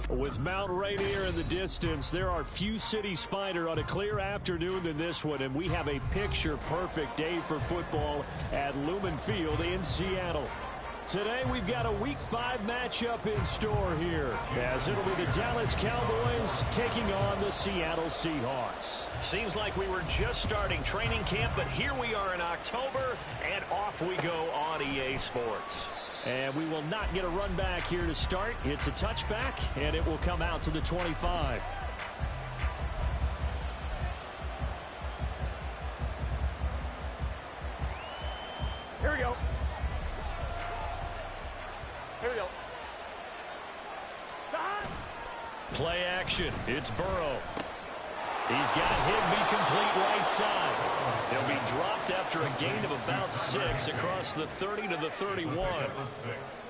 With Mount Rainier in the distance, there are few cities finer on a clear afternoon than this one, and we have a picture-perfect day for football at Lumen Field in Seattle. Today, we've got a Week 5 matchup in store here, as it'll be the Dallas Cowboys taking on the Seattle Seahawks. Seems like we were just starting training camp, but here we are in October, and off we go on EA Sports. And we will not get a run back here to start. It's a touchback, and it will come out to the 25. Here we go. Here we go. Play action. It's Burrow. He's got Higbee complete right side. He'll be dropped after a gain of about 6 across the 30 to the 31.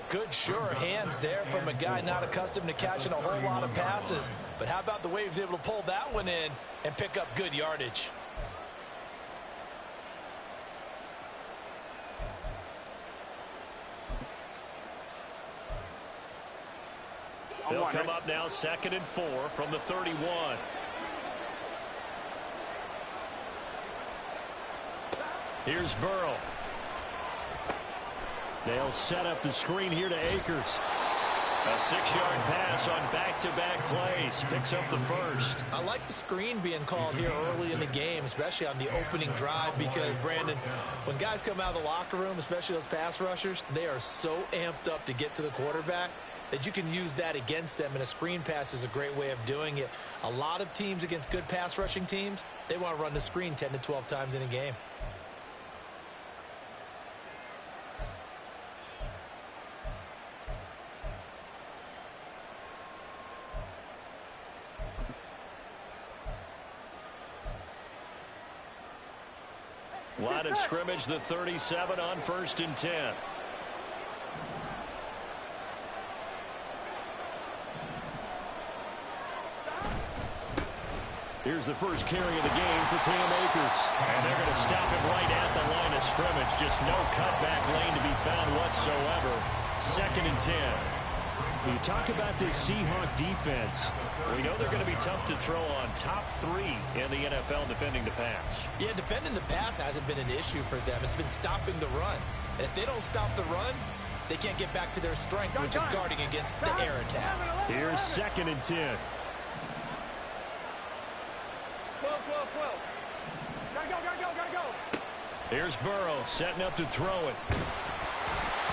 Good, sure hands there from a guy not accustomed to catching a whole lot of passes. But how about the way he was able to pull that one in and pick up good yardage? They'll come up now 2nd and 4 from the 31. Here's Burrow. They'll set up the screen here to Akers. A 6-yard pass on back-to-back plays. Picks up the first. I like the screen being called here early in the game, especially on the opening drive, because, Brandon, when guys come out of the locker room, especially those pass rushers, they are so amped up to get to the quarterback that you can use that against them, and a screen pass is a great way of doing it. A lot of teams against good pass rushing teams, they want to run the screen 10 to 12 times in a game. Line of scrimmage, the 37 on 1st and 10. Here's the first carry of the game for Cam Akers. And they're going to stop him right at the line of scrimmage. Just no cutback lane to be found whatsoever. 2nd and 10. You talk about this Seahawk defense. We know they're going to be tough to throw on. Top 3 in the NFL defending the pass. Yeah, defending the pass hasn't been an issue for them. It's been stopping the run. And if they don't stop the run, they can't get back to their strength, which is guarding against the air attack. Here's 2nd and 10. 12. Gotta go. Here's Burrow setting up to throw it.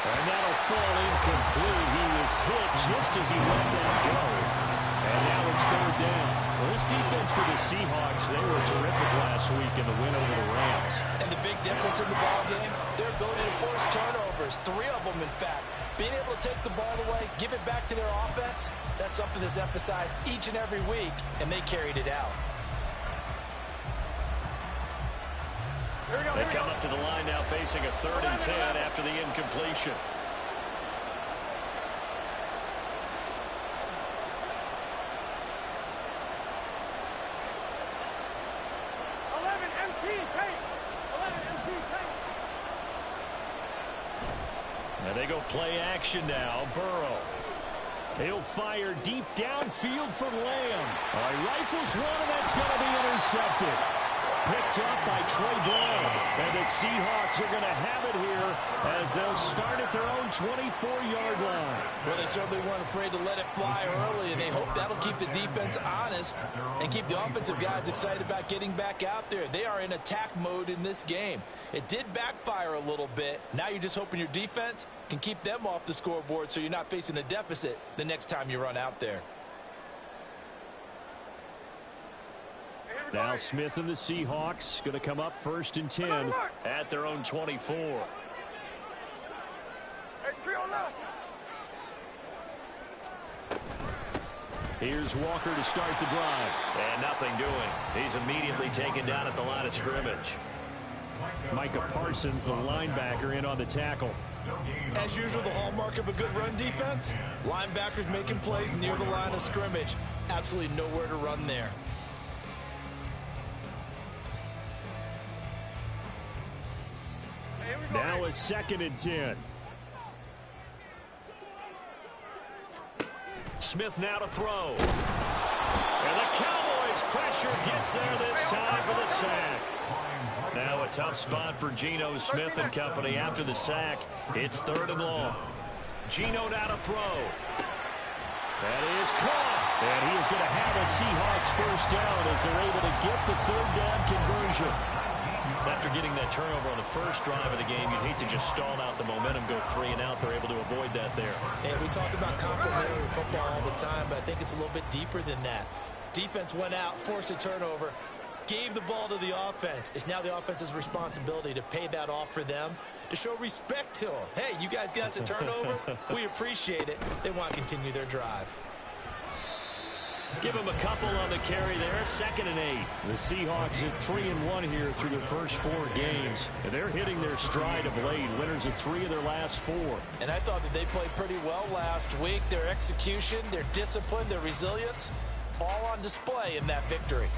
And that'll fall incomplete. He was hit just as he let that go. And now it's 3rd down. Well, this defense for the Seahawks, they were terrific last week in the win over the Rams. And the big difference in the ball game, their ability to force turnovers, 3 of them in fact. Being able to take the ball away, give it back to their offense, that's something that's emphasized each and every week, and they carried it out. They come up to the line now facing a 3rd and 10 after the incompletion. And they go play action now. Burrow. He'll fire deep downfield for Lamb. He rifles one, and that's going to be intercepted. Picked up by Trey Brown. And the Seahawks are going to have it here as they'll start at their own 24-yard line. Well, they certainly weren't afraid to let it fly early, and they hope that'll keep the defense honest and keep the offensive guys excited about getting back out there. They are in attack mode in this game. It did backfire a little bit. Now you're just hoping your defense can keep them off the scoreboard so you're not facing a deficit the next time you run out there. Now Smith and the Seahawks going to come up 1st and 10 at their own 24. Here's Walker to start the drive. And nothing doing. He's immediately taken down at the line of scrimmage. Micah Parsons, the linebacker, in on the tackle. As usual, the hallmark of a good run defense, linebackers making plays near the line of scrimmage. Absolutely nowhere to run there. Now a 2nd and 10. Smith now to throw. And the Cowboys pressure gets there this time for the sack. Now a tough spot for Geno Smith and company after the sack. It's 3rd and long. Geno now to throw. That is caught. And he is going to have a Seahawks first down as they're able to get the 3rd down conversion. After getting that turnover on the first drive of the game, you'd hate to just stall out the momentum, go 3 and out. They're able to avoid that there. And we talk about complementary football all the time, but I think it's a little bit deeper than that. Defense went out, forced a turnover, gave the ball to the offense. It's now the offense's responsibility to pay that off for them, to show respect to them. Hey, you guys got us a turnover. We appreciate it. They want to continue their drive. Give them a couple on the carry there. 2nd and 8. The Seahawks at 3-1 here through their first 4 games. And they're hitting their stride of late. Winners of 3 of their last 4. And I thought that they played pretty well last week. Their execution, their discipline, their resilience, all on display in that victory.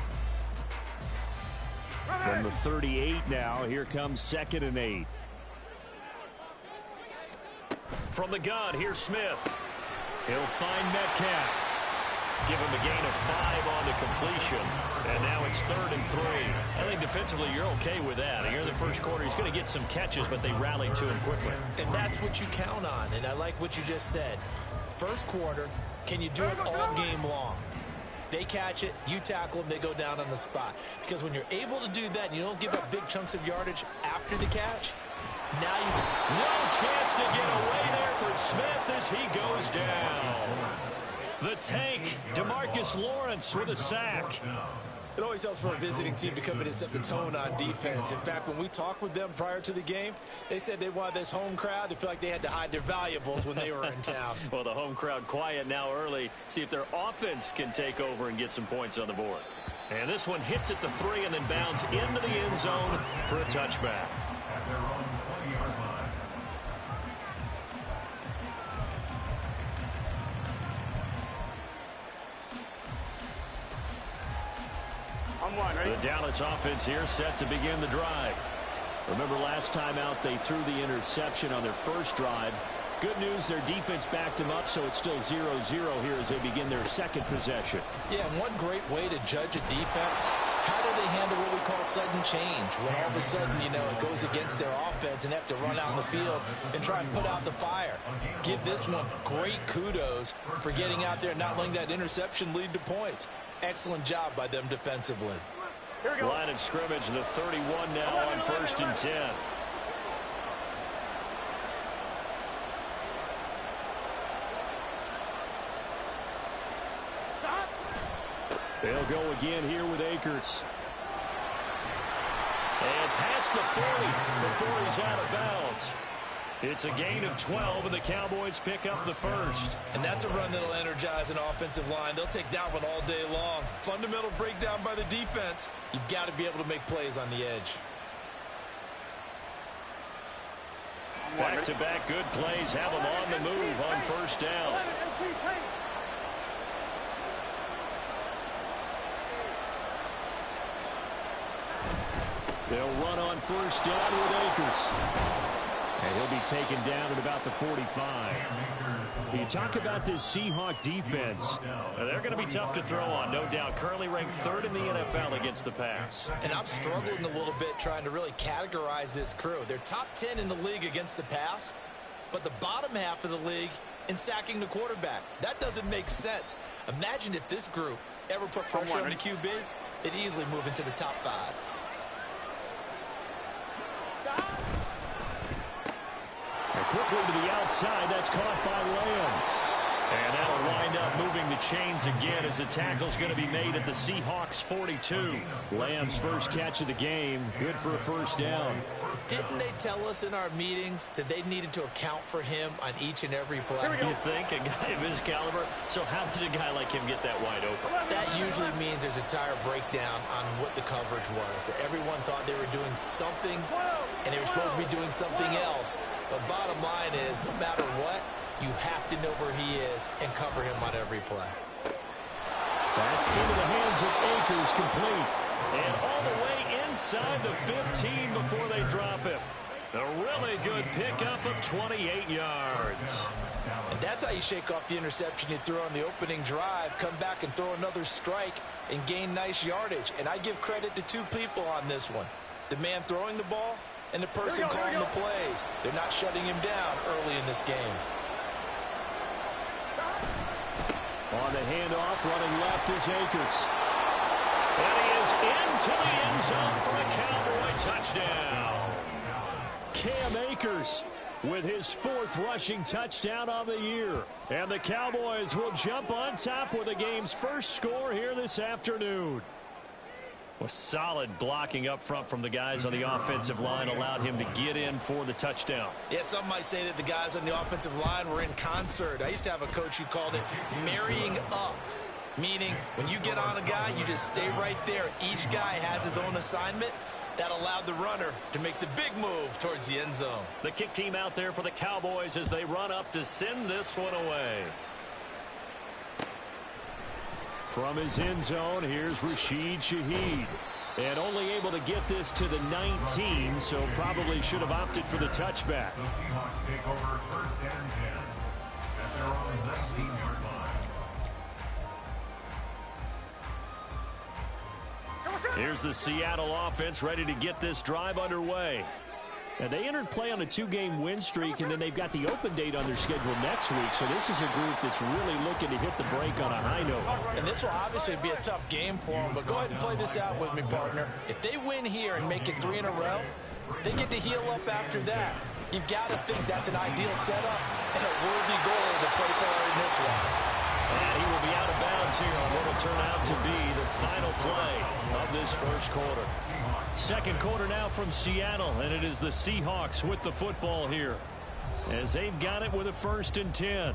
From the 38 now, here comes 2nd and 8. From the gun, here's Smith. He'll find Metcalf. Give him a gain of 5 on the completion. And now it's 3rd and 3. I think defensively you're okay with that. Here in the first quarter, he's going to get some catches, but they rallied to him quickly. And that's what you count on. And I like what you just said. First quarter, can you do it all game long? They catch it, you tackle them, they go down on the spot. Because when you're able to do that and you don't give up big chunks of yardage after the catch, now you... No chance to get away there for Smith as he goes down. The tank, DeMarcus Lawrence with a sack. It always helps for a visiting team to come in and set the tone on defense. In fact, when we talked with them prior to the game, they said they wanted this home crowd to feel like they had to hide their valuables when they were in town. Well, the home crowd quiet now early. See if their offense can take over and get some points on the board. And this one hits at the 3 and then bounds into the end zone for a touchback. The Dallas offense here set to begin the drive. Remember last time out they threw the interception on their first drive. Good news, their defense backed them up, so it's still 0-0 here as they begin their second possession. Yeah, and one great way to judge a defense, how do they handle what we call sudden change? When all of a sudden, you know, it goes against their offense and they have to run out in the field and try and put out the fire. Give this one great kudos for getting out there and not letting that interception lead to points. Excellent job by them defensively. Line of scrimmage, the 31 now on 1st and 10. They'll go again here with Akers. And past the 40 before he's out of bounds. It's a gain of 12, and the Cowboys pick up the first. And that's a run that'll energize an offensive line. They'll take that one all day long. Fundamental breakdown by the defense. You've got to be able to make plays on the edge. Back-to-back good plays have them on the move on 1st down. They'll run on 1st down with Akers. And he'll be taken down at about the 45. You talk about this Seahawk defense. They're going to be tough to throw on, no doubt. Currently ranked 3rd in the NFL against the pass. And I'm struggling a little bit trying to really categorize this crew. They're top 10 in the league against the pass, but the bottom half of the league in sacking the quarterback. That doesn't make sense. Imagine if this group ever put pressure on the QB, they'd easily move into the top 5. Quickly to the outside, that's caught by Lamb. And that'll wind up moving the chains again as the tackle's going to be made at the Seahawks 42. Lamb's first catch of the game, good for a 1st down. Didn't they tell us in our meetings that they needed to account for him on each and every play? You think? A guy of his caliber? So how does a guy like him get that wide open? That usually means there's a tire breakdown on what the coverage was. That everyone thought they were doing something, and they were supposed to be doing something else. But bottom line is, no matter what, you have to know where he is and cover him on every play. That's into the hands of Akers, complete. And all the way inside the 15 before they drop him. A really good pickup of 28 yards. And that's how you shake off the interception you threw on the opening drive, come back and throw another strike and gain nice yardage. And I give credit to two people on this one. The man throwing the ball and the person calling the plays. They're not shutting him down early in this game. On the handoff, running left is Akers. And he is into the end zone for a Cowboy touchdown. Cam Akers with his 4th rushing touchdown on the year. And the Cowboys will jump on top with the game's first score here this afternoon. Well, solid blocking up front from the guys on the offensive line allowed him to get in for the touchdown. Yeah, some might say that the guys on the offensive line were in concert. I used to have a coach who called it marrying up, meaning when you get on a guy, you just stay right there. Each guy has his own assignment. That allowed the runner to make the big move towards the end zone. The kick team out there for the Cowboys as they run up to send this one away. From his end zone, here's Rashid Shaheed. And only able to get this to the 19, so probably should have opted for the touchback. The Seahawks take over 1st and 10 at their own 19-yard line. Here's the Seattle offense ready to get this drive underway. And they entered play on a 2-game win streak, and then they've got the open date on their schedule next week. So this is a group that's really looking to hit the break on a high note. And this will obviously be a tough game for them, but go ahead and play this out with me, partner. If they win here and make it 3 in a row, they get to heal up after that. You've got to think that's an ideal setup and a worthy goal to play for in this one. And he will be out of bounds here on what will turn out to be the final play of this first quarter. Second quarter now from Seattle, and it is the Seahawks with the football here as they've got it with a 1st and 10.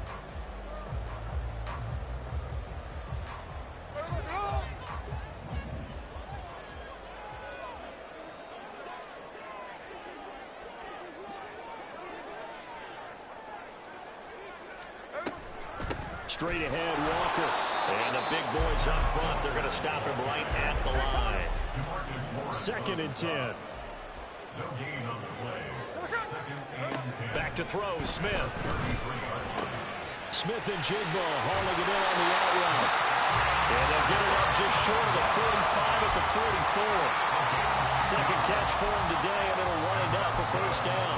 Straight ahead, Walker. And the big boys up front, they're going to stop him right at the line. 2nd and 10. No gain on the play. 2nd and 10. Back to throw, Smith. Smith and Jigba hauling it in on the out route. And they'll get it up just short of the 45 at the 44. Second catch for him today, and it'll wind up a 1st down.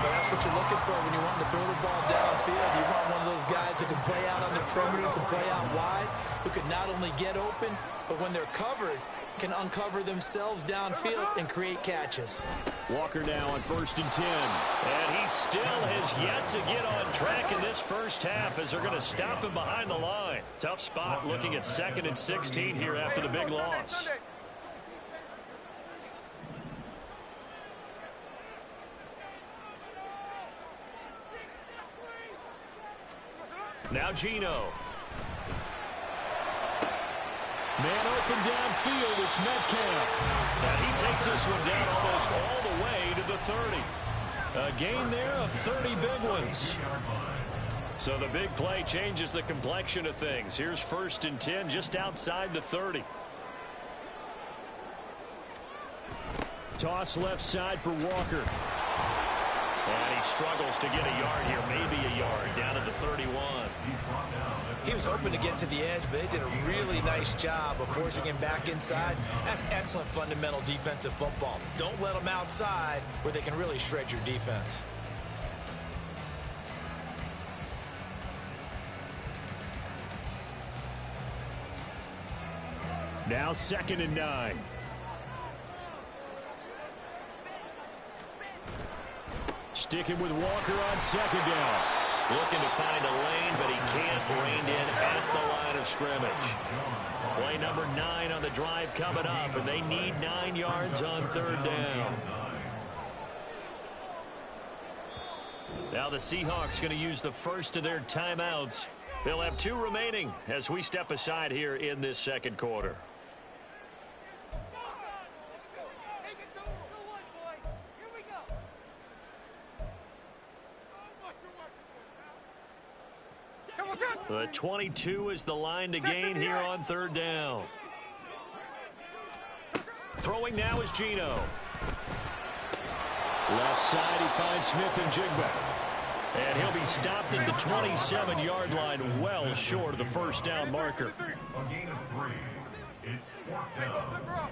Well, that's what you're looking for when you want to throw the ball downfield. You want one of those guys who can play out on the perimeter, who can play out wide, who can not only get open, but when they're covered, can uncover themselves downfield and create catches. Walker now on 1st and 10. And he still has yet to get on track in this first half as they're going to stop him behind the line. Tough spot looking at 2nd and 16 here after the big loss. Now Geno. Man open downfield, it's Metcalf. And he takes this one down almost all the way to the 30. A gain there of 30 big ones. So the big play changes the complexion of things. Here's 1st and 10 just outside the 30. Toss left side for Walker. And he struggles to get a yard here, maybe a yard, down at the 31. He was hoping to get to the edge, but they did a really nice job of forcing him back inside. That's excellent fundamental defensive football. Don't let them outside where they can really shred your defense. Now 2nd and 9. Sticking with Walker on 2nd down. Looking to find a lane, but he can't rein in at the line of scrimmage. Play number 9 on the drive coming up, and they need 9 yards on 3rd down. Now the Seahawks going to use the first of their timeouts. They'll have 2 remaining as we step aside here in this second quarter. The 22 is the line to gain here on 3rd down. Throwing now is Geno. Left side, he finds Smith and Jigba. And he'll be stopped at the 27-yard line, well short of the first down marker. A gain of 3. It's 4th down.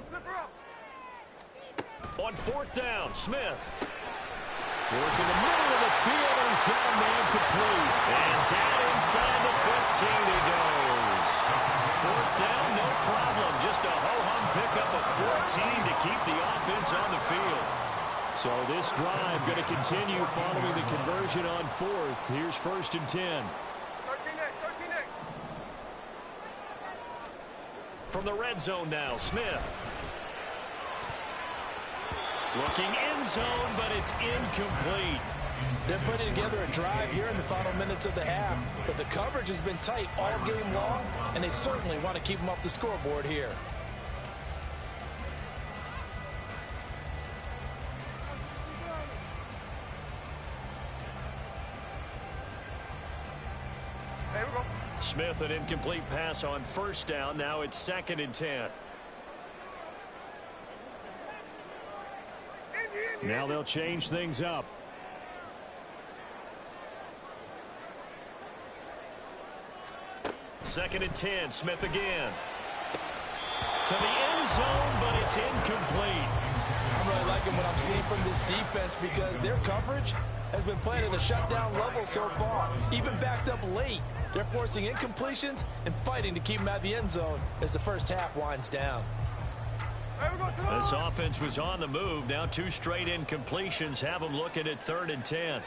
On 4th down, Smith. Work in the middle of the field, and he's got a man complete. And down inside the 15 he goes. 4th down, no problem. Just a ho-hum pickup of 14 to keep the offense on the field. So this drive going to continue following the conversion on 4th. Here's 1st and 10. 13 next. From the red zone now, Smith. Looking end zone, but it's incomplete. They're putting together a drive here in the final minutes of the half, but the coverage has been tight all game long, and they certainly want to keep them off the scoreboard here. There we go. Smith, an incomplete pass on 1st down. Now it's 2nd and 10. Now they'll change things up. Second and 10, Smith again. To the end zone, but it's incomplete. I'm really liking what I'm seeing from this defense because their coverage has been playing at a shutdown level so far. Even backed up late, they're forcing incompletions and fighting to keep them out of the end zone as the first half winds down. This offense was on the move. Now 2 straight incompletions have them looking at 3rd and 10.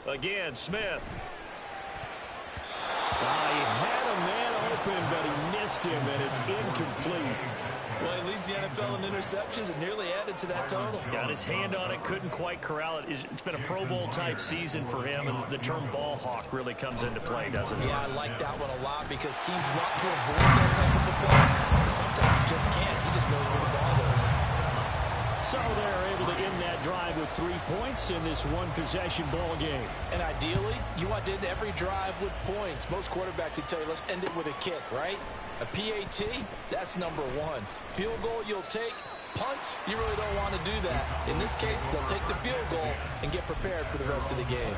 Again, Smith. He had a man open, but he missed him, and it's incomplete. Well, he leads the NFL in interceptions and nearly added to that total. Got his hand on it, couldn't quite corral it. It's been a Pro Bowl-type season for him, and the term ball hawk really comes into play, doesn't it? Yeah, I like that one a lot because teams want to avoid that type of a play, but sometimes he just can't. He just knows where the ball is. So they're able to end that drive with 3 points in this one-possession ball game. And ideally, you want to end every drive with points. Most quarterbacks would tell you, let's end it with a kick, right? A PAT, that's number 1. Field goal you'll take. Punts, you really don't want to do that. In this case, they'll take the field goal and get prepared for the rest of the game.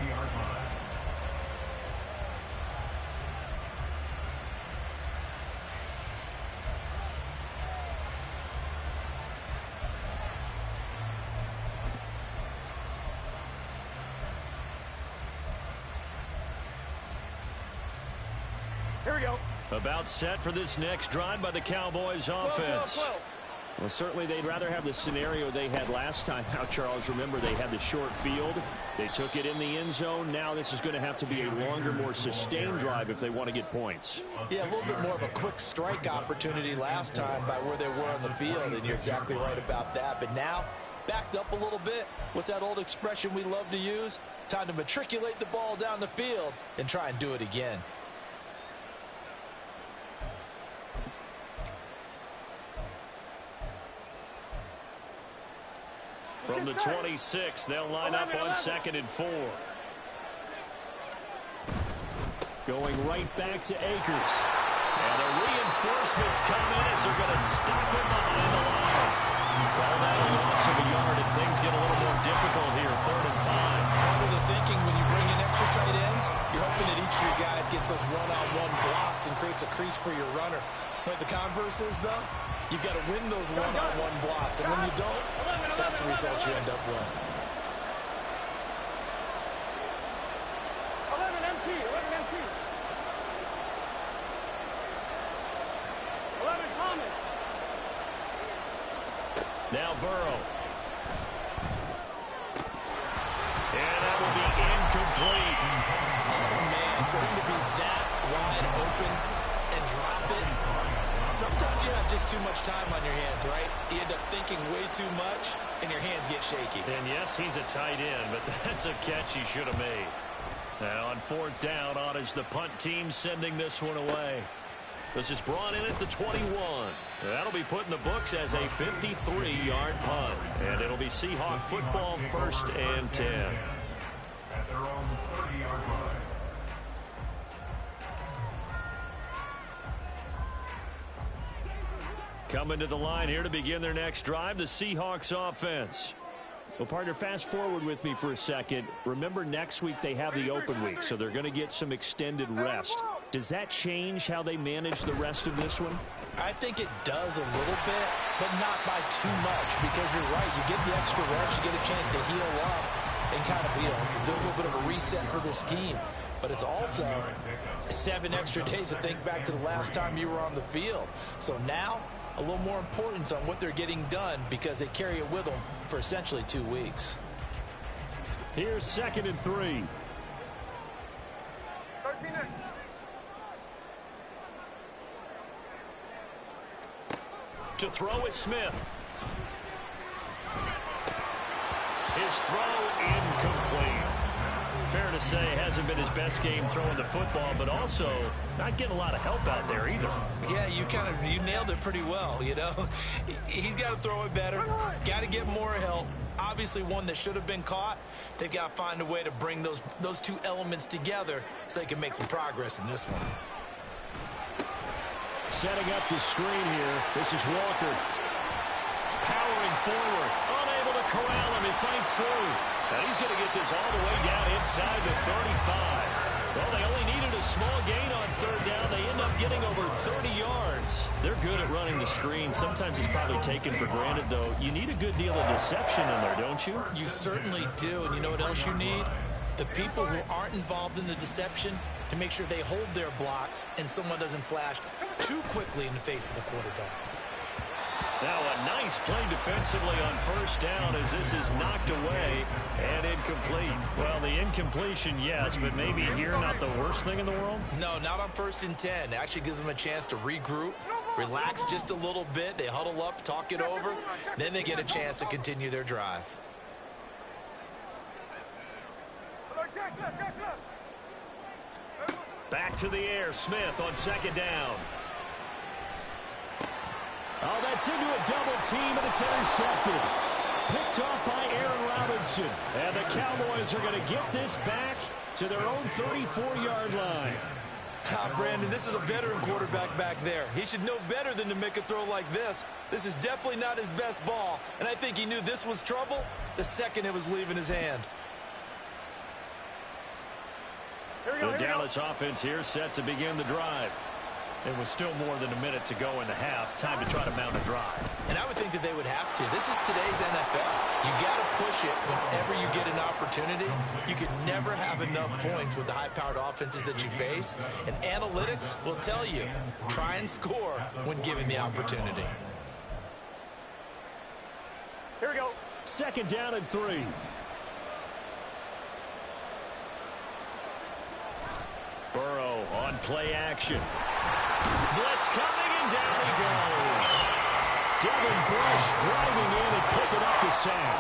Here we go. About set for this next drive by the Cowboys offense. 12. Well, certainly they'd rather have the scenario they had last time. Now, Charles, remember they had the short field. They took it in the end zone. Now this is going to have to be a longer, more sustained drive if they want to get points. Yeah, a little bit more of a quick strike opportunity last time by where they were on the field, and you're exactly right about that. But now, backed up a little bit. What's that old expression we love to use? Time to matriculate the ball down the field and try and do it again. From the 26, they'll line up on 2nd and 4. Going right back to Akers. And the reinforcements come in as they're going to stop him behind the line. Call that a loss of a yard, and things get a little more difficult here, 3rd and 5. Part of the thinking when you bring in extra tight ends, you're hoping that each of your guys gets those one-on-one blocks and creates a crease for your runner. But the converse is, though, you've got to win those one-on-one blocks, and when you don't, that's the result you end up with. 11 MT. 11 Thomas. Now Burrow. And that will be incomplete. Oh, man, for him to be that wide open and drop it, sometimes you have just too much time on your hands, right? You end up thinking way too much, and your hands get shaky. And yes, he's a tight end, but that's a catch he should have made. Now on 4th down, on is the punt team sending this one away. This is brought in at the 21. That'll be put in the books as a 53-yard punt. And it'll be Seahawk football, 1st and 10. At their own 30-yard line. Coming to the line here to begin their next drive, the Seahawks offense. Well, partner, fast forward with me for a second. Remember, next week they have the open week, so they're going to get some extended rest. Does that change how they manage the rest of this one? I think it does a little bit, but not by too much, because you're right. You get the extra rest, you get a chance to heal up and kind of, do a little bit of a reset for this team. But it's also 7 extra days to think back to the last time you were on the field. So now, a little more importance on what they're getting done because they carry it with them for essentially 2 weeks. Here's 2nd and 3. 13 next. To throw is Smith. His throw incomplete. Fair to say, hasn't been his best game throwing the football, but also not getting a lot of help out there either. Yeah, you nailed it pretty well, He's got to throw it better, got to get more help. Obviously one that should have been caught. They've got to find a way to bring those two elements together so they can make some progress in this one. Setting up the screen here. This is Walker. Powering forward. Unable to corral him. He fights through. And he's going to get this all the way down inside the 35. Well, they only needed a small gain on 3rd down. They end up getting over 30 yards. They're good at running the screen. Sometimes it's probably taken for granted, though. You need a good deal of deception in there, don't you? You certainly do. And you know what else you need? The people who aren't involved in the deception to make sure they hold their blocks and someone doesn't flash too quickly in the face of the quarterback. Now a nice play defensively on 1st down as this is knocked away and incomplete. Well, the incompletion, yes, but maybe here not the worst thing in the world? No, not on 1st and 10. It actually gives them a chance to regroup, relax just a little bit. They huddle up, talk it over, then they get a chance to continue their drive. Back to the air, Smith on 2nd down. Oh, that's into a double team, and it's intercepted. Picked off by Aaron Robinson. And the Cowboys are going to get this back to their own 34-yard line. Brandon, this is a veteran quarterback back there. He should know better than to make a throw like this. This is definitely not his best ball, and I think he knew this was trouble the second it was leaving his hand. The Dallas offense here set to begin the drive. It was still more than a minute to go in the half. Time to try to mount a drive. And I would think that they would have to. This is today's NFL. You got to push it whenever you get an opportunity. You can never have enough points with the high-powered offenses that you face. And analytics will tell you, try and score when given the opportunity. Here we go. 2nd down and 3. Burrow on play action. Blitz coming, and down he goes. Devin Bush driving in and picking up the sack.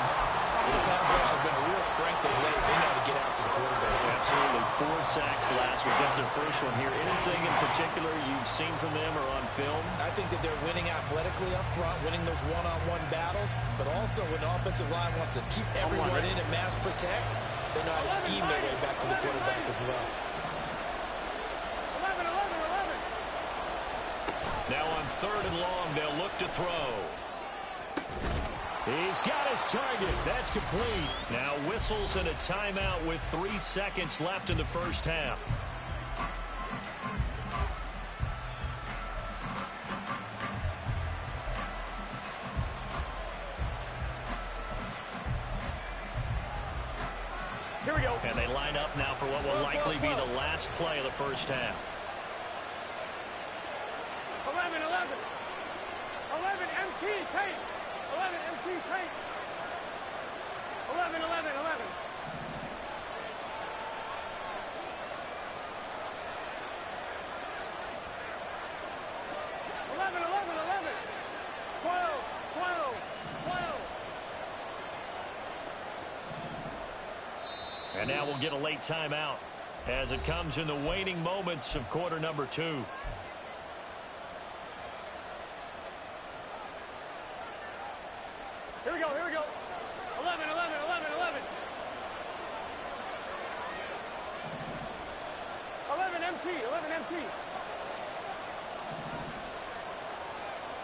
The pass rush has been a real strength of late. They know to get after the quarterback. Absolutely. 4 sacks last week. That's their first one here. Anything in particular you've seen from them or on film? I think that they're winning athletically up front, winning those one-on-one battles, but also when the offensive line wants to keep everyone in and mass protect, they know how to scheme their way back to the quarterback as well. 11, 11, 11. Now on 3rd and long, they'll look to throw. He's got his target. That's complete. Now whistles and a timeout with 3 seconds left in the 1st half. Here we go. And they line up now for what will likely be the last play of the 1st half. 11, 11. 11, MT, tape. 11, MT, tape. 11, 11, 11. 11, 11, 11. 12, 12, 12. And now we'll get a late timeout as it comes in the waning moments of quarter number 2. Here we go, here we go. 11, 11, 11, 11. 11 MT, 11 MT.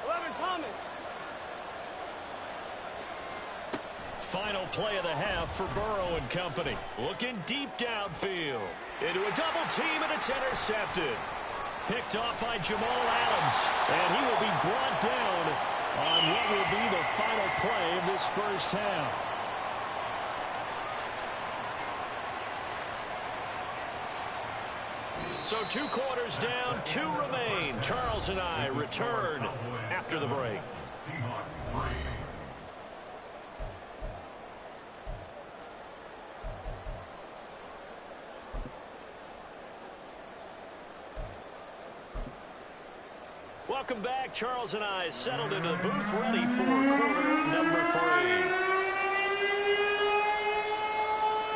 11 Thomas. final play of the half for Burrow and company. Looking deep downfield. Into a double team, and it's intercepted. Picked off by Jamal Adams. And he will be brought down on what will be the final play of this first half. So 2 quarters down, 2 remain. Charles and I return after the break. Welcome back. Charles and I settled into the booth, ready for quarter number 3.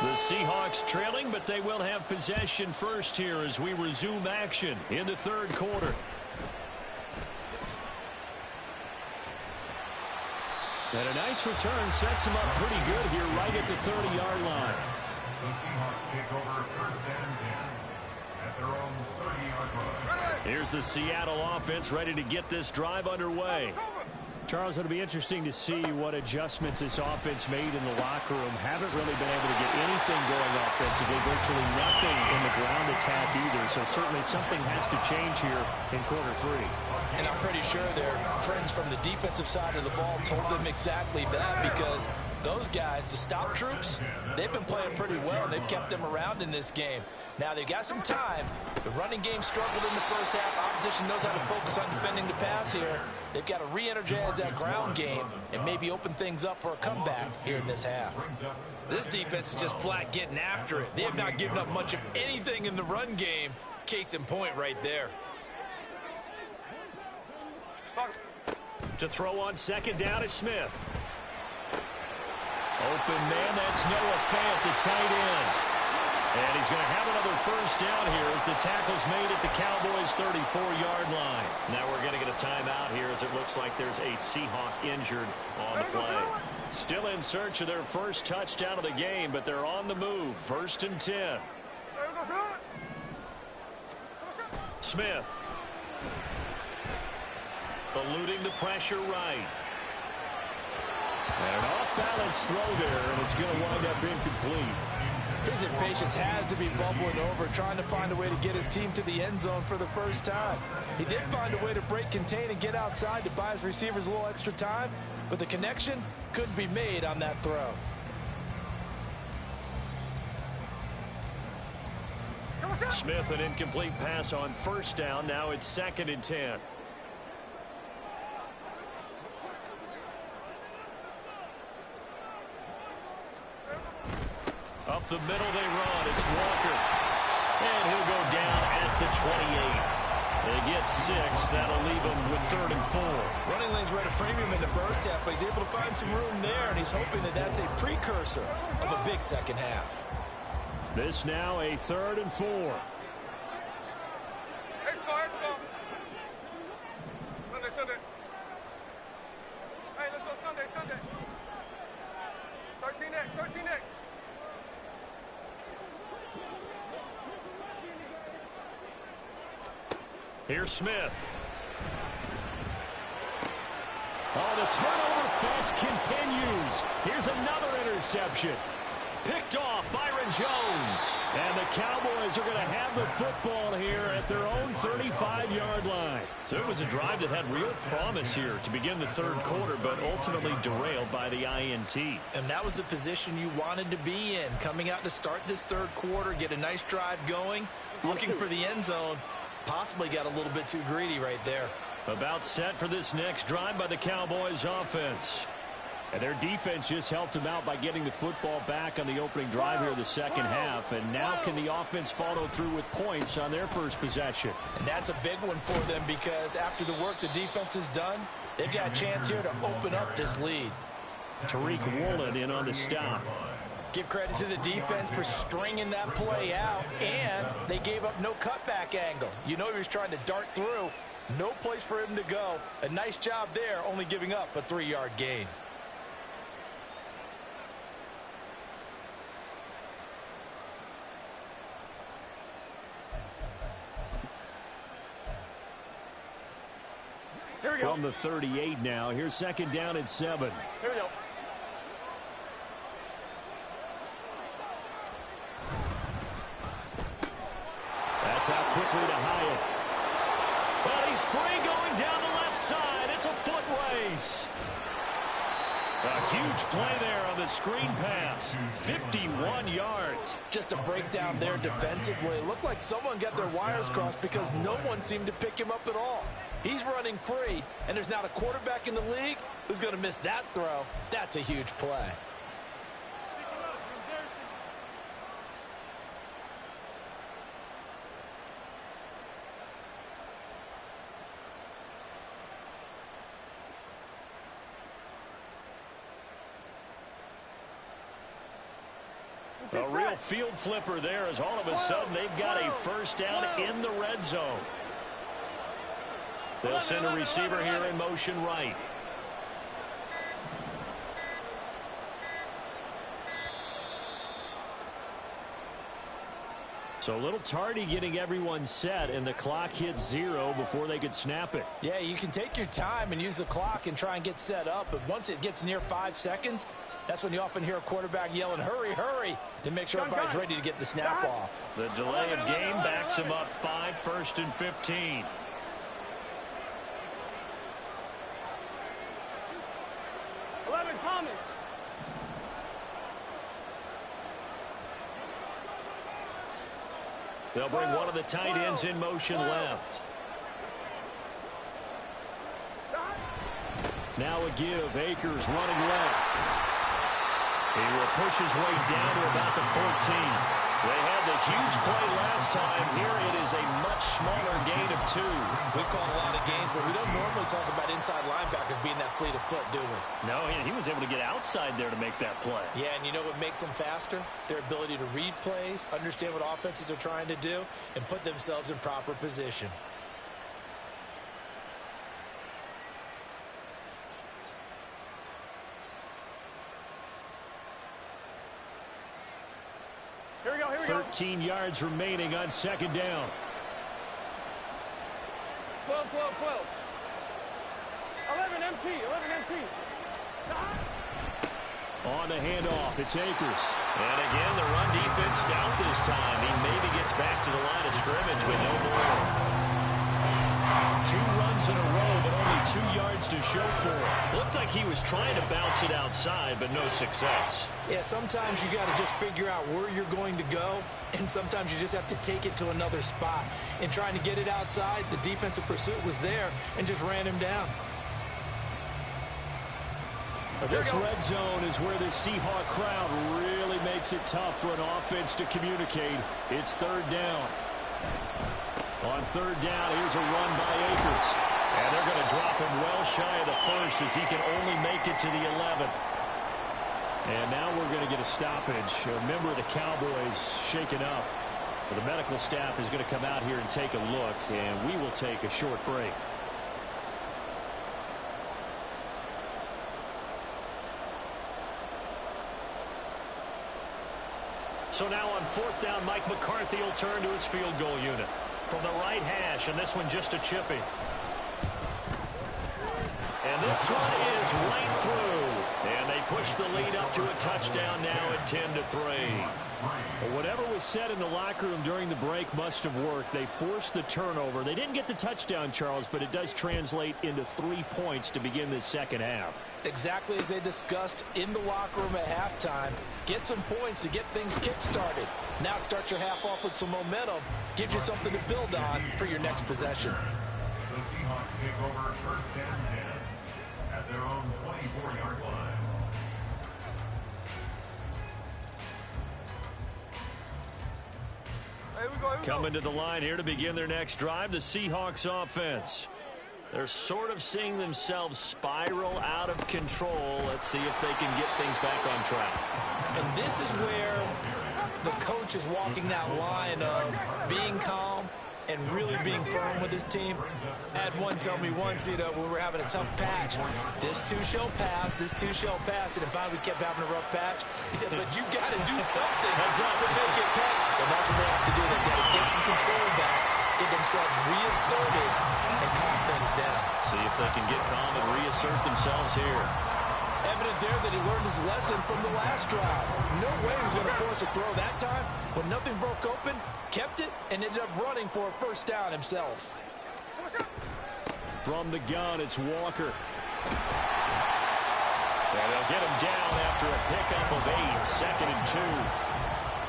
The Seahawks trailing, but they will have possession first here as we resume action in the third quarter. And a nice return sets them up pretty good here right at the 30-yard line. The Seahawks take over first and 10 at their own 30-yard line. Here's the Seattle offense ready to get this drive underway. Charles, it'll be interesting to see what adjustments this offense made in the locker room. Haven't really been able to get anything going offensively, virtually nothing in the ground attack either. So certainly something has to change here in quarter 3. And I'm pretty sure their friends from the defensive side of the ball told them exactly that, because those guys, the stop troops, they've been playing pretty well. They've kept them around in this game. Now they've got some time. The running game struggled in the first half. Opposition knows how to focus on defending the pass here. They've got to re-energize that ground game and maybe open things up for a comeback here in this half. This defense is just flat getting after it. They have not given up much of anything in the run game. Case in point right there. To throw on second down is Smith. Open man, that's Noah Fant, the tight end. And he's going to have another first down here as the tackle's made at the Cowboys' 34-yard line. Now we're going to get a timeout here as it looks like there's a Seahawk injured on the play. Still in search of their first touchdown of the game, but they're on the move. 1st and 10. Smith. Eluding the pressure right. And an off-balance throw there, and it's going to wind up incomplete. His impatience has to be bubbling over, trying to find a way to get his team to the end zone for the first time. He did find a way to break contain and get outside to buy his receivers a little extra time, but the connection couldn't be made on that throw. Smith, an incomplete pass on first down. Now it's 2nd and 10. Up the middle they run. It's Walker. And he'll go down at the 28. They get 6. That'll leave them with 3rd and 4. Running lanes were at a premium in the first half, but he's able to find some room there, and he's hoping that that's a precursor of a big second half. This now a 3rd and 4. Let's go. Sunday. Hey, let's go Sunday. 13 next. Here's Smith. Oh, the turnover fest continues. Here's another interception. Picked off Byron Jones. And the Cowboys are going to have the football here at their own 35-yard line. So it was a drive that had real promise here to begin the third quarter, but ultimately derailed by the INT. And that was the position you wanted to be in. Coming out to start this third quarter, get a nice drive going, looking for the end zone. Possibly got a little bit too greedy right there. About set for this next drive by the Cowboys offense. And their defense just helped them out by getting the football back on the opening drive here in the second half. And now can the offense follow through with points on their first possession? And that's a big one for them, because after the work the defense has done, they've got a chance here to open up this lead. Tariq Woolen in on the stop. Give credit to the defense for stringing that play out, and they gave up no cutback angle. You know he was trying to dart through. No place for him to go. A nice job there, only giving up a 3-yard gain. Here we go. From the 38 now. Here's second down at 7. Here we go. He's free going down the left side. It's a foot race. A huge play there on the screen pass. 51 yards. Just a breakdown there defensively. It looked like someone got their wires crossed because no one seemed to pick him up at all. He's running free, and there's not a quarterback in the league who's going to miss that throw. That's a huge play. A real field flipper there as all of a sudden they've got a first down in the red zone. They'll send a receiver here in motion right. So a little tardy getting everyone set, and the clock hits 0 before they could snap it. Yeah, you can take your time and use the clock and try and get set up, but once it gets near 5 seconds, that's when you often hear a quarterback yelling, hurry, hurry, to make sure everybody's ready to get the snap off. The delay of game backs him up 5, 1st and 15. Thomas. They'll bring one of the tight ends in motion left. Now a give. Akers running left. He will push his way down to about the 14. They had the huge play last time. Here it is a much smaller gain of 2. We've called a lot of gains, but we don't normally talk about inside linebackers being that fleet of foot, do we? No, he was able to get outside there to make that play. Yeah, and you know what makes them faster? Their ability to read plays, understand what offenses are trying to do, and put themselves in proper position. Here we go, here we go. 13 yards remaining on second down. 12, 12, 12. 11 MT, 11 MT. On the handoff, it's Akers. And again, the run defense stout this time. He maybe gets back to the line of scrimmage, but no more. 2 runs in a row, but only 2 yards to show for it. Looked like he was trying to bounce it outside, but no success. Yeah, sometimes you got to just figure out where you're going to go, and sometimes you just have to take it to another spot. In trying to get it outside, the defensive pursuit was there and just ran him down. This red zone is where the Seahawk crowd really makes it tough for an offense to communicate. It's third down. On third down, here's a run by Akers. And they're going to drop him well shy of the first as he can only make it to the 11. And now we're going to get a stoppage. A member of the Cowboys shaken up. The medical staff is going to come out here and take a look, and we will take a short break. So now on fourth down, Mike McCarthy will turn to his field goal unit. From the right hash, and this one just a chippy. And this one is right through. And they push the lead up to a touchdown now at 10-3. Well, whatever was said in the locker room during the break must have worked. They forced the turnover. They didn't get the touchdown, Charles, but it does translate into 3 points to begin this second half. Exactly as they discussed in the locker room at halftime. Get some points to get things kick-started. Now start your half off with some momentum. Gives you something to build on for your next possession. The Seahawks take over first and 10 at their own 24-yard line. Coming to the line here to begin their next drive, the Seahawks offense. They're sort of seeing themselves spiral out of control. Let's see if they can get things back on track. And this is where the coach is walking that line of being calm and really being firm with his team. I had one tell me once, when we were having a tough patch, this too shall pass, this too shall pass, and if we kept having a rough patch, he said, but you got to do something to make it pass. And that's what they have to do. They've got to get some control back, get themselves reasserted, and calm things down. See if they can get calm and reassert themselves here. Evident there that he learned his lesson from the last drive. No way he was going to force a throw that time. When nothing broke open, kept it, and ended up running for a first down himself. From the gun, it's Walker. And they'll get him down after a pickup of 8, 2nd and 2.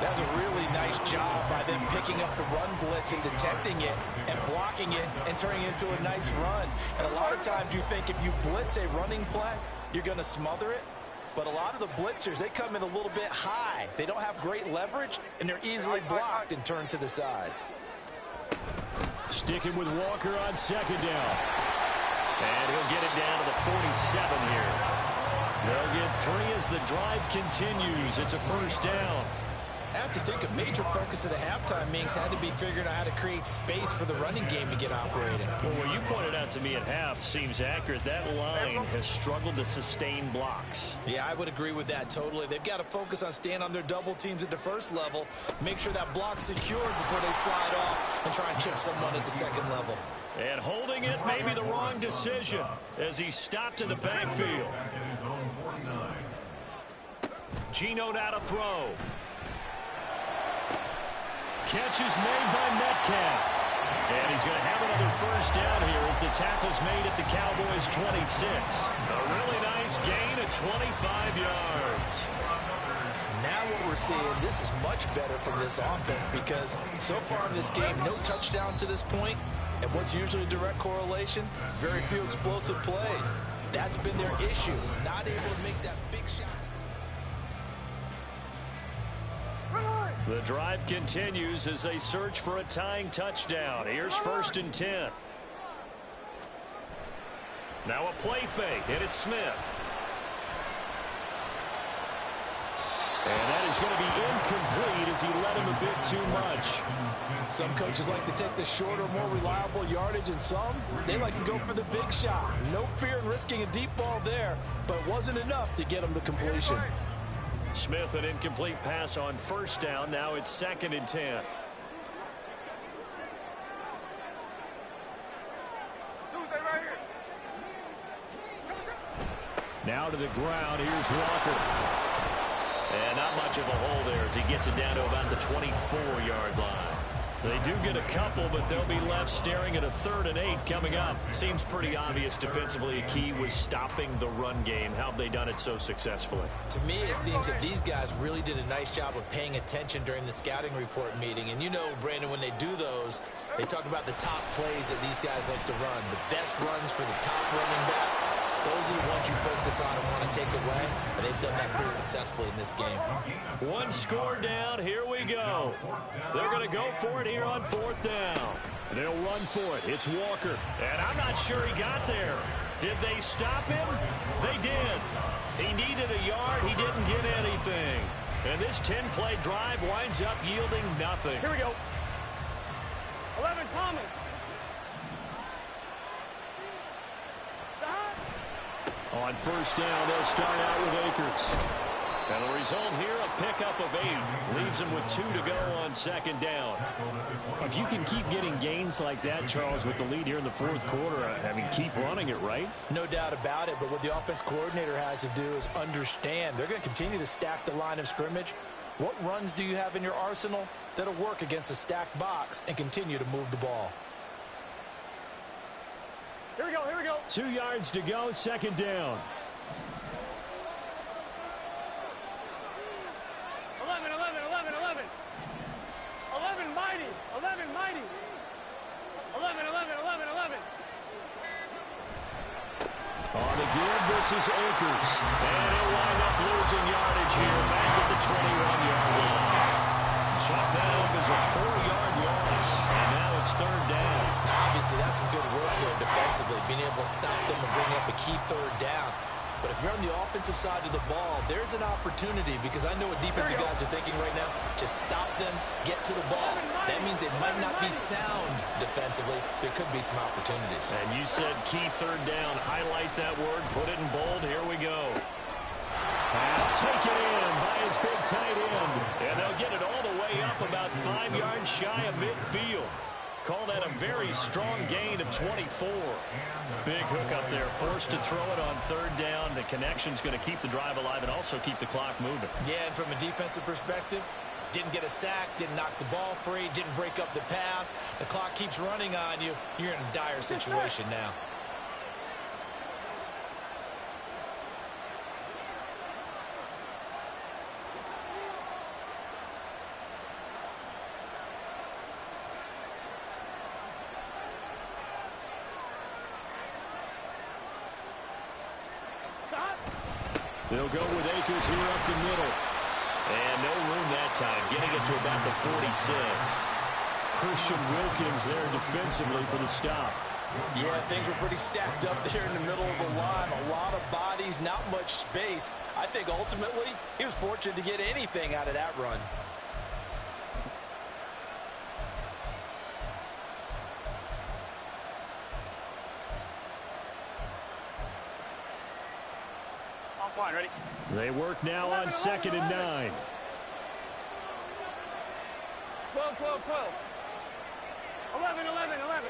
That's a really nice job by them picking up the run blitz and detecting it and blocking it and turning it into a nice run. And a lot of times you think if you blitz a running play, you're going to smother it. But a lot of the blitzers, they come in a little bit high. They don't have great leverage, and they're easily blocked and turned to the side. Sticking with Walker on 2nd down. And he'll get it down to the 47 here. They'll get 3 as the drive continues. It's a 1st down. I have to think a major focus of the halftime meetings had to be figuring out how to create space for the running game to get operating. Well, what you pointed out to me at half seems accurate. That line has struggled to sustain blocks. Yeah, I would agree with that totally. They've got to focus on staying on their double teams at the first level, make sure that block's secured before they slide off and try and chip someone at the second level. And holding it may be the wrong decision as he stopped in the backfield. Geno now to throw. Catch is made by Metcalf. And he's going to have another 1st down here as the tackle's made at the Cowboys' 26. A really nice gain of 25 yards. Now what we're seeing, this is much better from this offense because so far in this game, no touchdown to this point. And what's usually a direct correlation? Very few explosive plays. That's been their issue, not able to make that big shot. The drive continues as they search for a tying touchdown. Here's 1st and 10. Now a play fake, and it's Smith. And that is going to be incomplete as he led him a bit too much. Some coaches like to take the shorter, more reliable yardage, and some, they like to go for the big shot. No fear in risking a deep ball there, but it wasn't enough to get him the completion. Smith, an incomplete pass on 1st down. Now it's 2nd and 10. Now to the ground. Here's Walker. And not much of a hole there as he gets it down to about the 24-yard line. They do get a couple, but they'll be left staring at a 3rd and 8 coming up. Seems pretty obvious defensively. A key was stopping the run game. How have they done it so successfully? To me, it seems that these guys really did a nice job of paying attention during the scouting report meeting. And you know, Brandon, when they do those, they talk about the top plays that these guys like to run. The best runs for the top running back. Those are the ones you focus on and want to take away, and they've done that pretty successfully in this game. 1 score down. Here we go. They're going to go for it here on 4th down. They'll run for it. It's Walker. And I'm not sure he got there. Did they stop him? They did. He needed a yard. He didn't get anything. And this 10-play drive winds up yielding nothing. Here we go. 11, Thomas. On 1st down, they'll start out with Akers. And the result here, a pickup of 8. Leaves them with 2 to go on 2nd down. If you can keep getting gains like that, Charles, with the lead here in the 4th quarter, I mean, keep running it, right? No doubt about it, but what the offense coordinator has to do is understand. They're going to continue to stack the line of scrimmage. What runs do you have in your arsenal that'll work against a stacked box and continue to move the ball? Here we go, here we go. 2 yards to go, 2nd down. 11, 11, 11, 11. 11, mighty. 11, mighty. 11, 11, 11, 11. On the give, this is Akers. And he'll wind up losing yardage here back at the 21-yard line. Chalk that up as a 4-yard loss. And now it's 3rd down. Obviously, that's some good work there defensively, being able to stop them and bring up a key 3rd down. But if you're on the offensive side of the ball, there's an opportunity because I know what defensive guys are thinking right now. Just stop them, get to the ball. That means they might not be sound defensively. There could be some opportunities. And you said key 3rd down. Highlight that word. Put it in bold. Here we go. Pass taken in by his big tight end. And they'll get it all the way up about 5 yards shy of midfield. Call that a very strong gain of 24. Big hook up there. Forced to throw it on 3rd down. The connection's going to keep the drive alive and also keep the clock moving. Yeah, and from a defensive perspective, didn't get a sack, didn't knock the ball free, didn't break up the pass. The clock keeps running on you. You're in a dire situation now. They'll go with Akers here up the middle. And no room that time, getting it to about the 46. Christian Wilkins there defensively for the stop. Yeah, things were pretty stacked up there in the middle of the line. A lot of bodies, not much space. I think ultimately he was fortunate to get anything out of that run. On point, ready? They work now on 2nd and 9. 12, 12, 12. 11, 11, 11.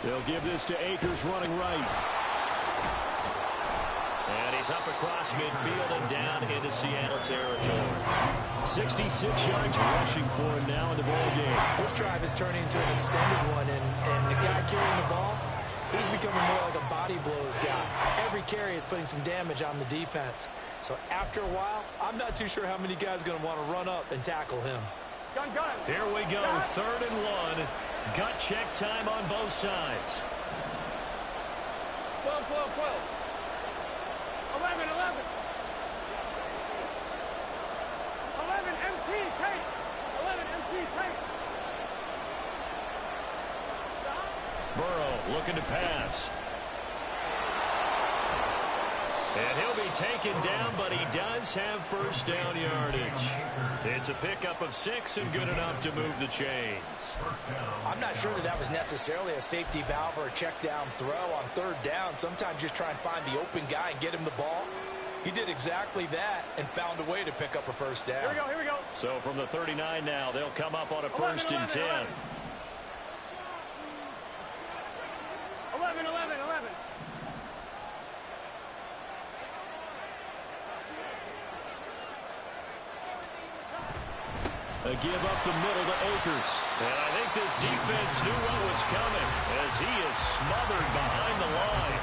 They'll give this to Akers running right. And he's up across midfield and down into Seattle territory. 66 yards rushing for him now in the ball game. This drive is turning into an extended one, and the guy carrying the ball, he's becoming more like a body blows guy. Every carry is putting some damage on the defense. So after a while, I'm not too sure how many guys are going to want to run up and tackle him. Gun. Here we go, 3rd and 1. Gut check time on both sides. 12, 12, 12. 11, 11. 11, MT, take. 11, MT, take. Burrow looking to pass. And he'll be taken down, but he does have first down yardage. It's a pickup of 6 and good enough to move the chains. I'm not sure that was necessarily a safety valve or a check down throw on 3rd down. Sometimes just try and find the open guy and get him the ball. He did exactly that and found a way to pick up a first down. Here we go. So from the 39 now, they'll come up on a 1st and 10. 11, 11, 11. A give up the middle to Akers. And I think this defense knew what was coming as he is smothered behind the line.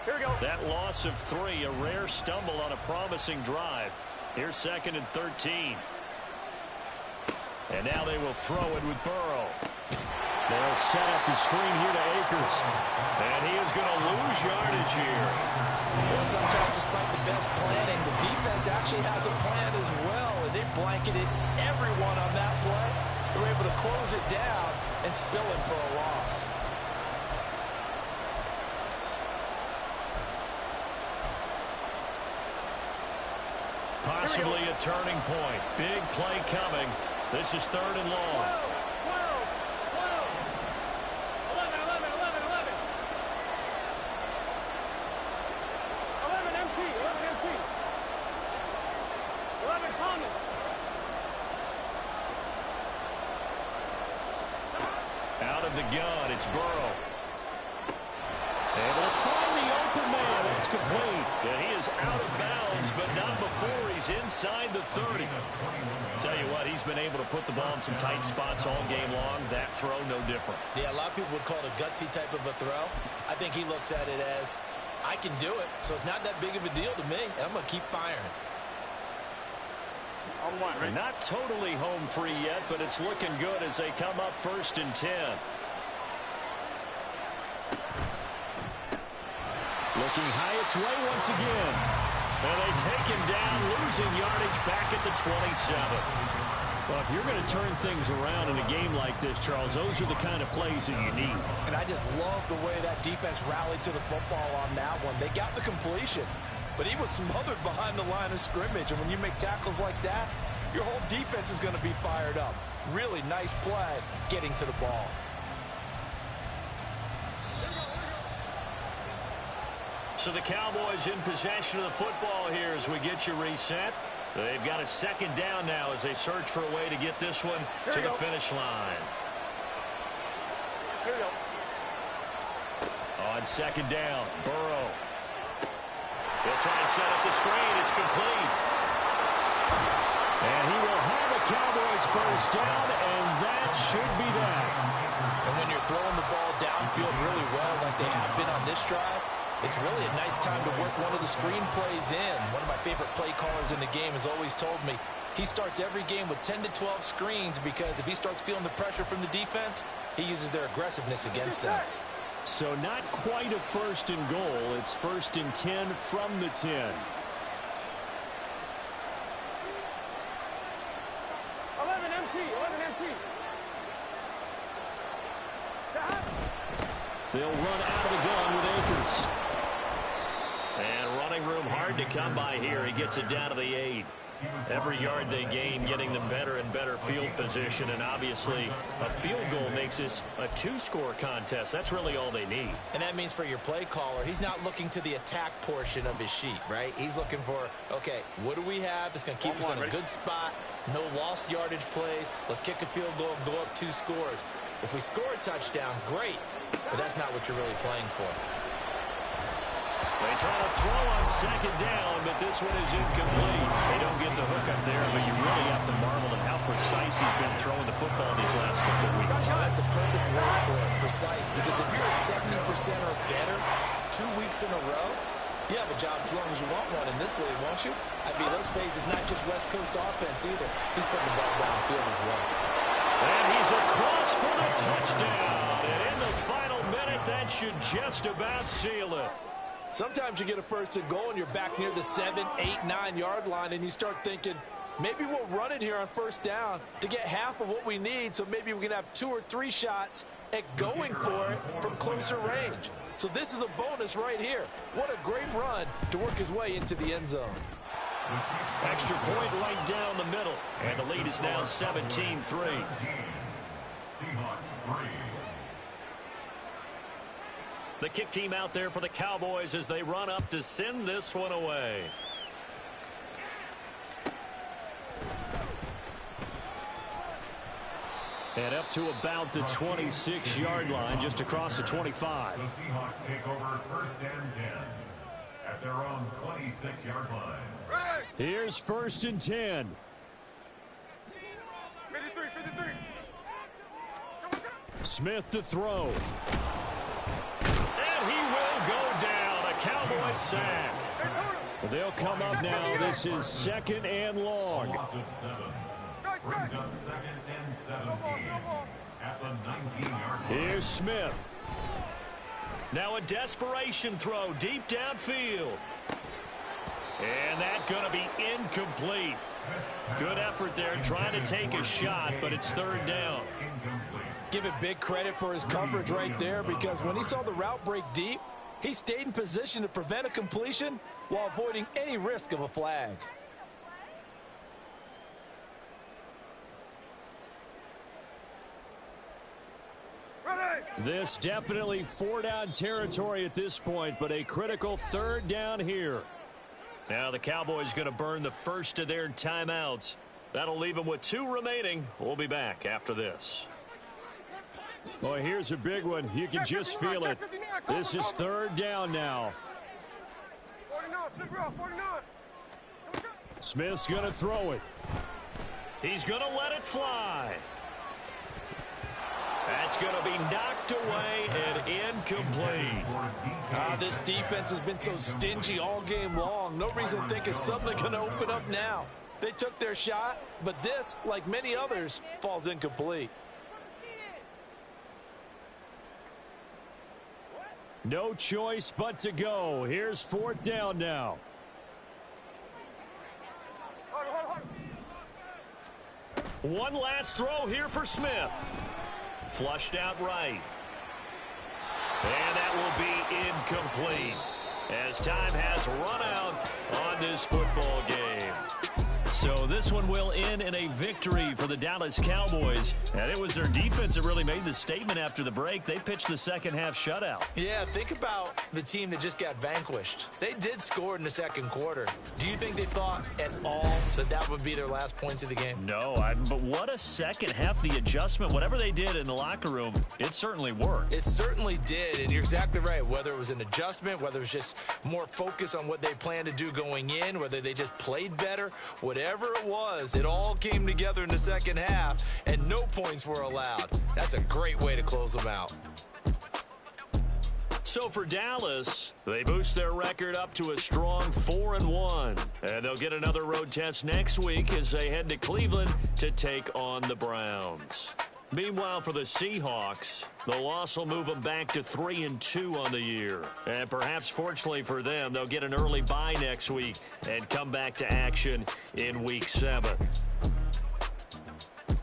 Here we go. That loss of 3, a rare stumble on a promising drive. Here's 2nd and 13. And now they will throw it with Burrow. They'll set up the screen here to Akers. And he is going to lose yardage here. Well, sometimes despite the best planning, the defense actually has a plan as well, and they blanketed everyone on that play. They were able to close it down and spill it for a loss. Possibly a turning point. Big play coming. This is 3rd and long. 12, 12. 11, 11, 11, 11. 11 MT, 11 MT. 11 Thomas. Out of the gun, it's Burrow. Able to find the open man. That's complete. And he is out of bounds, but not before he's inside the 30. Tell you what, he's been able to put the ball in some tight spots all game long. That throw, no different. Yeah, a lot of people would call it a gutsy type of a throw. I think he looks at it as, I can do it, so it's not that big of a deal to me, and I'm going to keep firing. On 1, right? Not totally home free yet, but it's looking good as they come up 1st and 10. Looking high its way once again. And they take him down, losing yardage back at the 27. Well, if you're going to turn things around in a game like this, Charles, those are the kind of plays that you need. And I just love the way that defense rallied to the football on that one. They got the completion, but he was smothered behind the line of scrimmage. And when you make tackles like that, your whole defense is going to be fired up. Really nice play getting to the ball. So the Cowboys in possession of the football here as we get you reset. They've got a 2nd down now as they search for a way to get this one to the finish line. Here we go. On 2nd down, Burrow. He'll try and set up the screen. It's complete. And he will have a Cowboys first down, and that should be that. And when you're throwing the ball downfield really well like they have been on this drive, it's really a nice time to work one of the screen plays in. One of my favorite play callers in the game has always told me he starts every game with 10 to 12 screens because if he starts feeling the pressure from the defense, he uses their aggressiveness against them. So not quite a 1st and goal. It's 1st and 10 from the 10. 11 MT, 11 MT. They'll run out of the gun with Akers. And running room hard to come by here. He gets it down to the 8. Every yard they gain, getting them better and better field position. And obviously, a field goal makes this a 2-score contest. That's really all they need. And that means for your play caller, he's not looking to the attack portion of his sheet, right? He's looking for, okay, what do we have that's going to keep us in a good spot? No lost yardage plays. Let's kick a field goal and go up 2 scores. If we score a touchdown, great. But that's not what you're really playing for. They try to throw on 2nd down, but this one is incomplete. They don't get the hook up there, but you really have to marvel at how precise he's been throwing the football these last couple of weeks. Oh, that's a perfect word for it, precise. Because if you're at 70% or better 2 weeks in a row, you have a job as long as you want one in this league, won't you? I mean, let's face it, it's not just West Coast offense either. He's putting the ball downfield as well. And he's across for the touchdown. And in the final minute, that should just about seal it. Sometimes you get a 1st and goal and you're back near the 7, 8, 9-yard line and you start thinking, maybe we'll run it here on 1st down to get half of what we need, so maybe we can have 2 or 3 shots at going for it from closer range. So this is a bonus right here. What a great run to work his way into the end zone. Extra point right down the middle. And the lead is now 17-3. Seahawks 3. The kick team out there for the Cowboys as they run up to send this one away. And up to about the 26-yard line, just across the 25. The Seahawks take over 1st and 10 at their own 26-yard line. Here's 1st and 10. 53. Smith to throw. And he will go down. A Cowboy sack. They'll come up now. This is 2nd and long. Loss of 7 brings up 2nd and 17 at the 19-yard line. Here's Smith. Now a desperation throw deep downfield. And that's going to be incomplete. Good effort there trying to take a shot, but it's 3rd down. Give it big credit for his coverage right there, because when he saw the route break deep, he stayed in position to prevent a completion while avoiding any risk of a flag. This definitely 4-down territory at this point, but a critical 3rd down here. Now the Cowboys going to burn the first of their timeouts. That'll leave them with 2 remaining. We'll be back after this. Boy, here's a big one. You can just feel it. This is 3rd down now. 49. Smith's going to throw it. He's going to let it fly. That's going to be knocked away and incomplete. This defense has been so stingy all game long. No reason to think it's suddenly going to open up now. They took their shot, but this, like many others, falls incomplete. No choice but to go. Here's 4th down now. One last throw here for Smith. Flushed out right. And that will be incomplete as time has run out on this football game. So this one will end in a victory for the Dallas Cowboys. And it was their defense that really made the statement after the break. They pitched the second half shutout. Yeah, think about the team that just got vanquished. They did score in the 2nd quarter. Do you think they thought at all that would be their last points of the game? No, but what a second half. The adjustment, whatever they did in the locker room, it certainly worked. It certainly did, and you're exactly right. Whether it was an adjustment, whether it was just more focus on what they planned to do going in, whether they just played better, whatever it was, it all came together in the second half, and no points were allowed. That's a great way to close them out. So for Dallas, they boost their record up to a strong 4-1. And they'll get another road test next week as they head to Cleveland to take on the Browns. Meanwhile, for the Seahawks, the loss will move them back to 3-2 on the year. And perhaps fortunately for them, they'll get an early bye next week and come back to action in Week 7.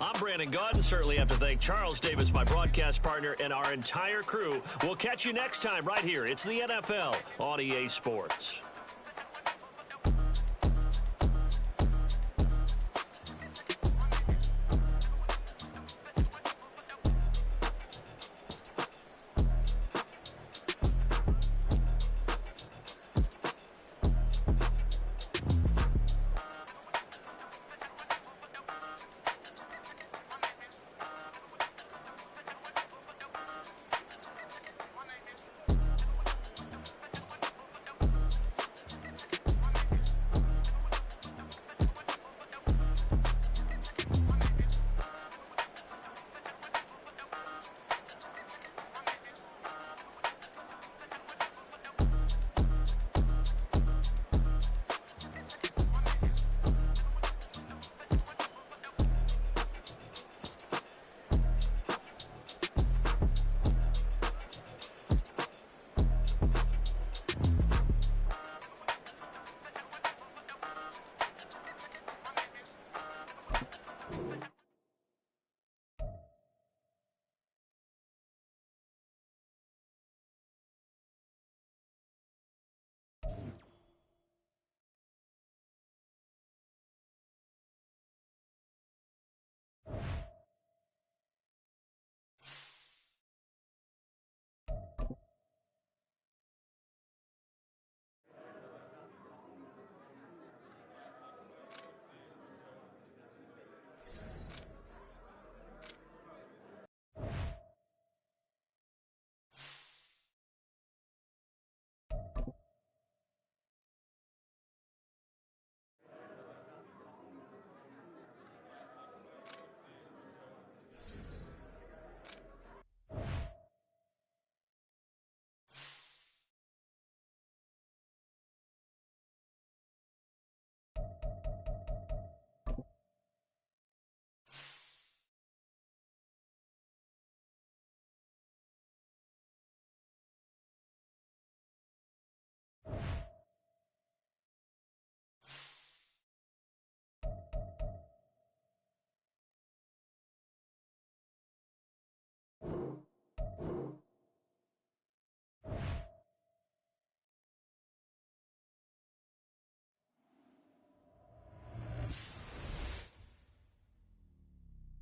I'm Brandon Gaudin. Certainly have to thank Charles Davis, my broadcast partner, and our entire crew. We'll catch you next time right here. It's the NFL on EA Sports.